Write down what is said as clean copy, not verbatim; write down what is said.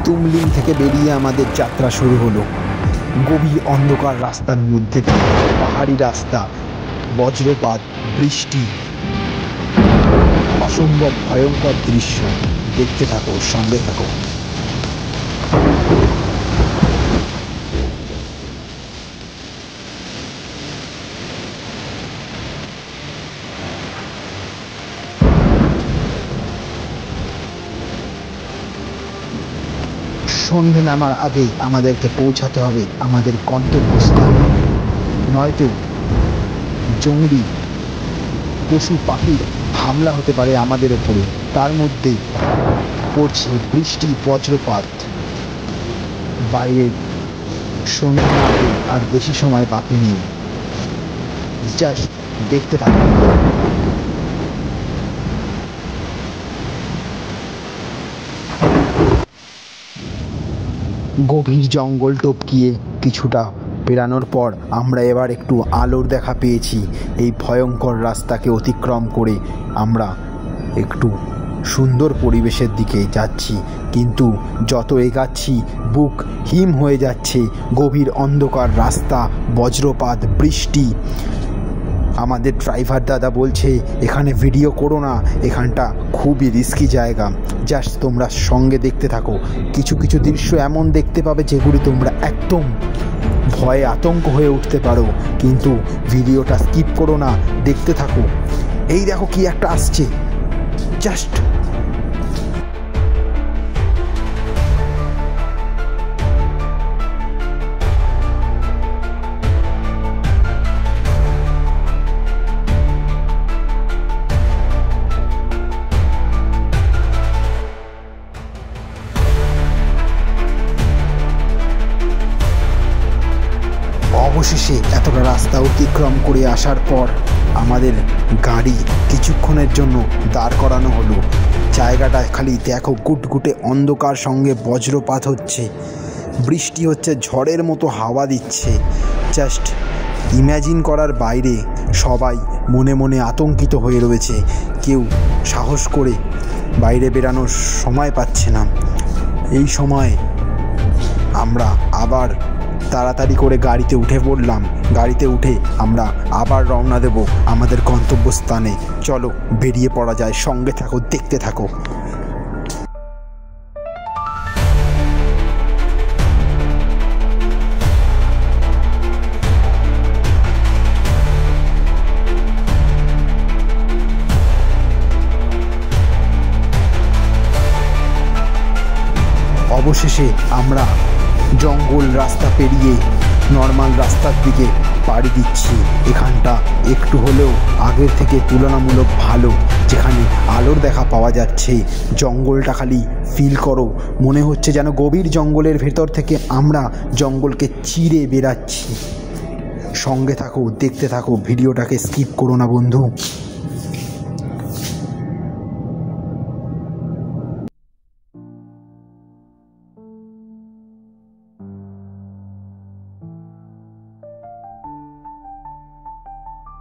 তুমলিং থেকে বেরিয়ে আমাদের যাত্রা শুরু হলো। গভীর অন্ধকার রাস্তার মধ্যে পাহাড়ি রাস্তা, বজ্রপাত, বৃষ্টি, অসম্ভব ভয়ঙ্কর দৃশ্য। দেখতে থাকো, সঙ্গে থাকো। সন্ধে নামার আগেই আমাদেরকে পৌঁছাতে হবে আমাদের গন্তব্যস্থানে, নয়তো জঙ্গলি পশু পাখির হামলা হতে পারে আমাদের ওপরে। তার মধ্যে পড়ছে বৃষ্টি, বজ্রপাত। বাইরের সন্ধ্যা আগে আর বেশি সময় বাকি নেই। জাস্ট দেখতে থাকুন। গভীর জঙ্গল টপকিয়ে কিছুটা পেরানোর পর আমরা এবার একটু আলোর দেখা পেয়েছি। এই ভয়ঙ্কর রাস্তাকে অতিক্রম করে আমরা একটু সুন্দর পরিবেশের দিকে যাচ্ছি, কিন্তু যত এগাচ্ছি বুক হিম হয়ে যাচ্ছে। গভীর অন্ধকার রাস্তা, বজ্রপাত, বৃষ্টি। আমাদের ড্রাইভার দাদা বলছে এখানে ভিডিও করো না, এখানটা খুবই রিস্কি জায়গা। জাস্ট তোমরা সঙ্গে দেখতে থাকো। কিছু কিছু দৃশ্য এমন দেখতে পাবে যেগুলি তোমরা একদম ভয়ে আতঙ্ক হয়ে উঠতে পারো, কিন্তু ভিডিওটা স্কিপ করো না, দেখতে থাকো। এই দেখো কি একটা আসছে, জাস্ট অবশেষে এতটা রাস্তা অতিক্রম করে আসার পর আমাদের গাড়ি কিছুক্ষণের জন্য দাঁড় করানো হলো। জায়গাটা খালি দেখো, গুটগুটে অন্ধকার, সঙ্গে বজ্রপাত হচ্ছে, বৃষ্টি হচ্ছে, ঝড়ের মতো হাওয়া দিচ্ছে। জাস্ট ইম্যাজিন করার বাইরে। সবাই মনে মনে আতঙ্কিত হয়ে রয়েছে, কেউ সাহস করে বাইরে বেরানোর সময় পাচ্ছে না। এই সময় আমরা আবার তাড়াতাড়ি করে গাড়িতে উঠে পড়লাম। গাড়িতে উঠে আমরা আবার রওনা দেব আমাদের গন্তব্যস্থানে। চলো বেরিয়ে পড়া যায়, সঙ্গে থাকো, দেখতে থাকো। অবশেষে আমরা জঙ্গল রাস্তা পেরিয়ে নর্মাল রাস্তার দিকে পাড়ি দিচ্ছি। এখানটা একটু হলেও আগের থেকে তুলনামূলক ভালো, যেখানে আলোর দেখা পাওয়া যাচ্ছে। জঙ্গলটা খালি ফিল করো, মনে হচ্ছে যেন গভীর জঙ্গলের ভেতর থেকে আমরা জঙ্গলকে চিরে বেরাচ্ছি। সঙ্গে থাকো, দেখতে থাকো, ভিডিওটাকে স্কিপ করো না বন্ধু।